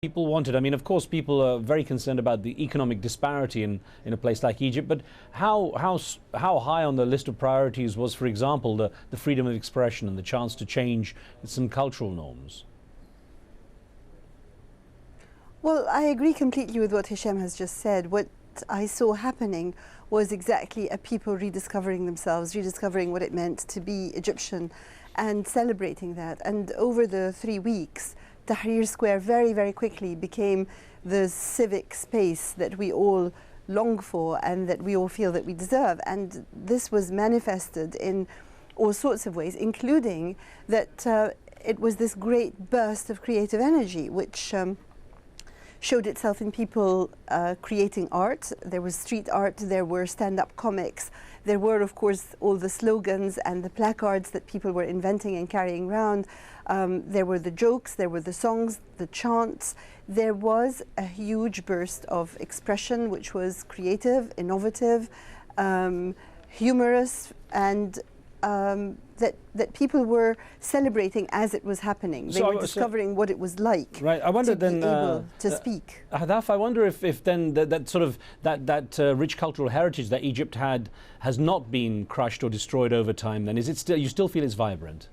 People wanted. I mean, of course, people are very concerned about the economic disparity in a place like Egypt. But how high on the list of priorities was, for example, the freedom of expression and the chance to change some cultural norms? Well, I agree completely with what Hisham has just said. What I saw happening was exactly a people rediscovering themselves, rediscovering what it meant to be Egyptian and celebrating that. And over the 3 weeks, Tahrir Square very, very quickly became the civic space that we all long for and that we all feel that we deserve. And this was manifested in all sorts of ways, including that it was this great burst of creative energy, which showed itself in people creating art. There was street art, there were stand-up comics, there were, of course, all the slogans and the placards that people were inventing and carrying around. There were the jokes, there were the songs, the chants. There was a huge burst of expression, which was creative, innovative, humorous, and that people were celebrating as it was happening. They were discovering what it was like. Right. I wonder to then be able to speak. Hadaf, I wonder if then that rich cultural heritage that Egypt had has not been crushed or destroyed over time. Then is it still, you still feel it's vibrant?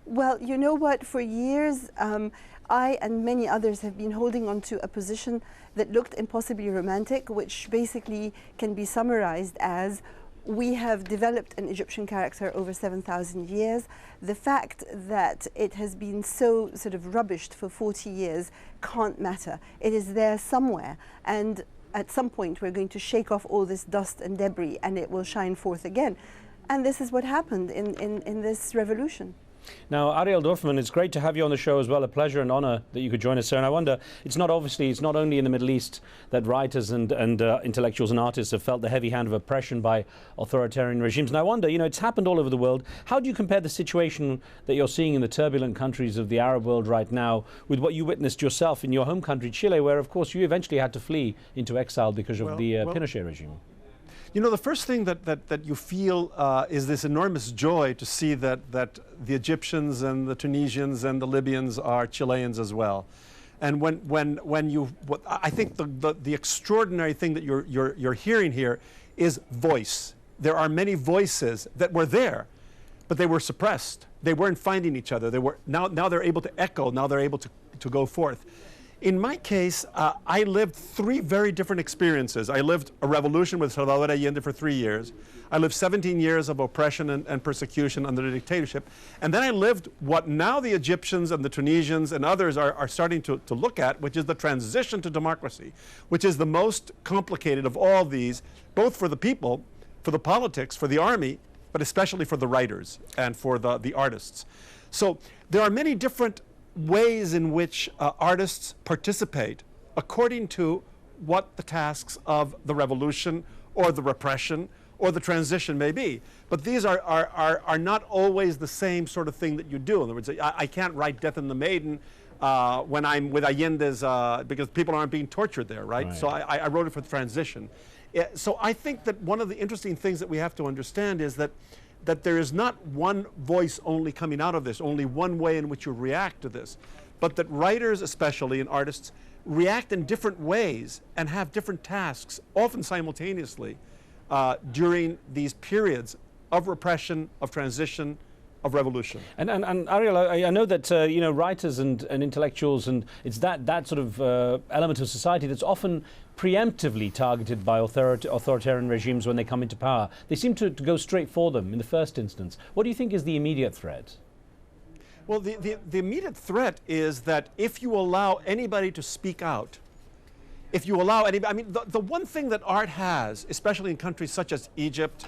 Well, you know what? For years, I and many others have been holding on to a position that looked impossibly romantic, which basically can be summarized as: we have developed an Egyptian character over 7,000 years. The fact that it has been so sort of rubbished for 40 years can't matter. It is there somewhere, and at some point we're going to shake off all this dust and debris and it will shine forth again. And this is what happened in this revolution. Now, Ariel Dorfman, it's great to have you on the show as well. A pleasure and honor that you could join us, sir. And I wonder, it's not only in the Middle East that writers and intellectuals and artists have felt the heavy hand of oppression by authoritarian regimes. And I wonder, you know, it's happened all over the world. How do you compare the situation that you're seeing in the turbulent countries of the Arab world right now with what you witnessed yourself in your home country, Chile, where, of course, you eventually had to flee into exile because of the Pinochet regime? You know, the first thing that you feel is this enormous joy to see that the Egyptians and the Tunisians and the Libyans are Chileans as well. And I think the extraordinary thing that you're hearing here is voice. There are many voices that were there, but they were suppressed. They weren't finding each other. Now they're able to echo. Now they're able to go forth. In my case, I lived 3 very different experiences. I lived a revolution with Salvador Allende for 3 years. I lived 17 years of oppression and persecution under the dictatorship. And then I lived what now the Egyptians and the Tunisians and others are starting to look at, which is the transition to democracy, which is the most complicated of all these, both for the people, for the politics, for the army, but especially for the writers and for the artists. So there are many different ways in which artists participate according to what the tasks of the revolution or the repression or the transition may be. But these are not always the same sort of thing that you do. In other words, I can't write Death in the Maiden when I'm with Allende's because people aren't being tortured there, right? So I wrote it for the transition. So I think that one of the interesting things that we have to understand is that there is not one voice only coming out of this, only one way in which you react to this, but that writers especially and artists react in different ways and have different tasks, often simultaneously, during these periods of repression, of transition, of revolution. And Ariel, I know that you know, writers and intellectuals, and it's that sort of element of society that's often preemptively targeted by authoritarian regimes when they come into power. They seem to go straight for them in the first instance. What do you think is the immediate threat? Well, the immediate threat is that if you allow anybody to speak out, if you allow anybody, I mean, the one thing that art has, especially in countries such as Egypt,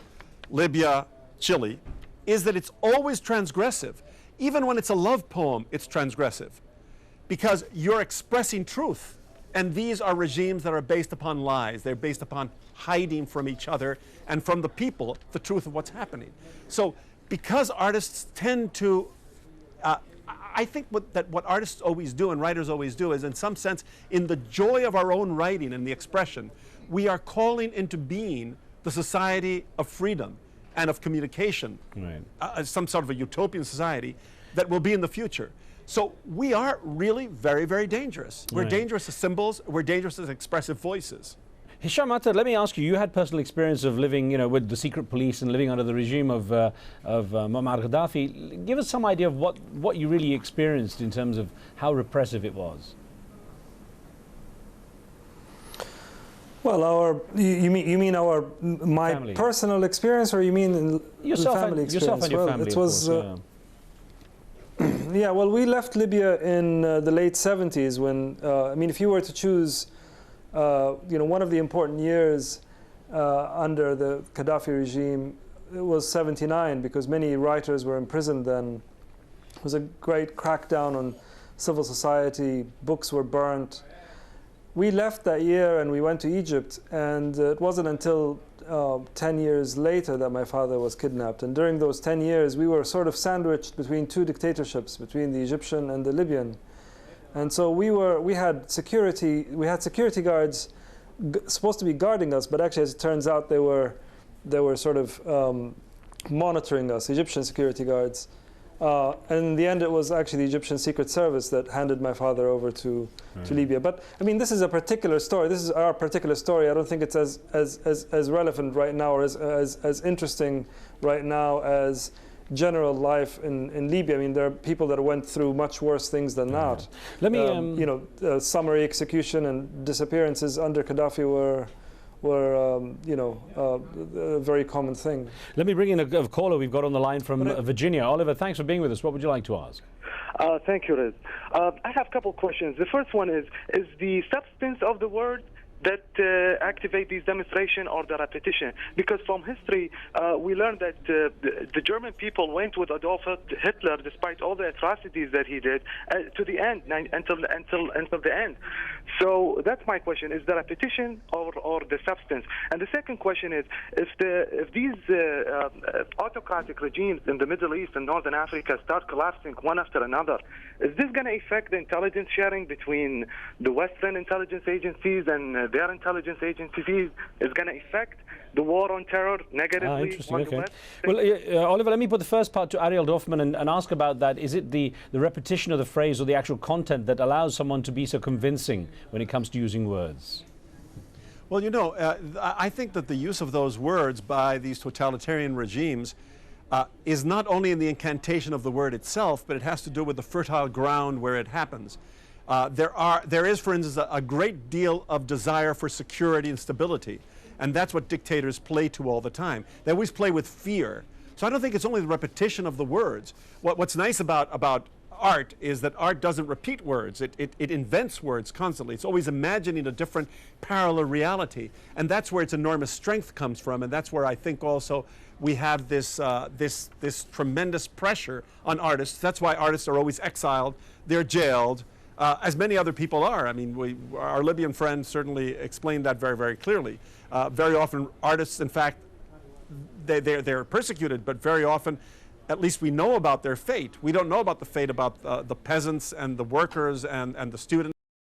Libya, Chile, is that it's always transgressive. Even when it's a love poem, it's transgressive, because you're expressing truth. And these are regimes that are based upon lies. They're based upon hiding from each other and from the people the truth of what's happening. So because artists tend to, I think what artists always do and writers always do is, in some sense, in the joy of our own writing and the expression, we are calling into being the society of freedom and of communication, some sort of a utopian society that will be in the future. So we are really very, very dangerous. We're Right. dangerous as symbols. We're dangerous as expressive voices. Hisham Atta, let me ask you, you had personal experience of living, with the secret police and living under the regime of Muammar Gaddafi. Give us some idea of what you really experienced in terms of how repressive it was. Well, you mean my Family. personal experience, or you mean Yourself the family and, experience? yourself and your Well, family, it of was course, yeah. Well, we left Libya in the late 70s. When I mean, if you were to choose, one of the important years under the Gaddafi regime, it was 79, because many writers were imprisoned then. It was a great crackdown on civil society. Books were burnt. We left that year and we went to Egypt, and it wasn't until 10 years later that my father was kidnapped. And during those 10 years, we were sort of sandwiched between two dictatorships, between the Egyptian and the Libyan. And so we had security guards supposed to be guarding us, but actually, as it turns out, they were sort of monitoring us, Egyptian security guards. And in the end, it was actually the Egyptian Secret Service that handed my father over to Libya. But I mean, this is a particular story. This is our particular story. I don't think it's as relevant right now, or as interesting right now as general life in Libya. I mean, there are people that went through much worse things than that. Let me, summary execution and disappearances under Gaddafi were a very common thing. let me bring in a caller we've got on the line from Virginia. Oliver, thanks for being with us. What would you like to ask? Thank you, Riz. I have a couple questions. The first one is the substance of the word that activate these demonstrations, or the repetition? Because from history, we learned that the German people went with Adolf Hitler, despite all the atrocities that he did, to the end, until the end. So that's my question: is the repetition or the substance? And the second question is, if these autocratic regimes in the Middle East and Northern Africa start collapsing one after another, is this going to affect the intelligence sharing between the Western intelligence agencies and their intelligence agencies? Is going to affect the war on terror negatively? Interesting, on the okay. West? Well, Oliver, let me put the first part to Ariel Dorfman and ask about that. Is it the repetition of the phrase or the actual content that allows someone to be so convincing when it comes to using words? Well, I think that the use of those words by these totalitarian regimes is not only in the incantation of the word itself, but it has to do with the fertile ground where it happens. There is, for instance, a great deal of desire for security and stability, and that's what dictators play to all the time. They always play with fear. So I don't think it's only the repetition of the words. What's nice about art is that art doesn't repeat words. It invents words constantly. It's always imagining a different parallel reality, and that's where its enormous strength comes from, and that's where I think also we have this tremendous pressure on artists. That's why artists are always exiled. They're jailed, as many other people are. I mean, our Libyan friend certainly explained that very, very clearly. Very often artists, in fact, they're persecuted, but very often, at least we know about their fate. We don't know about the fate about the peasants and the workers and the students.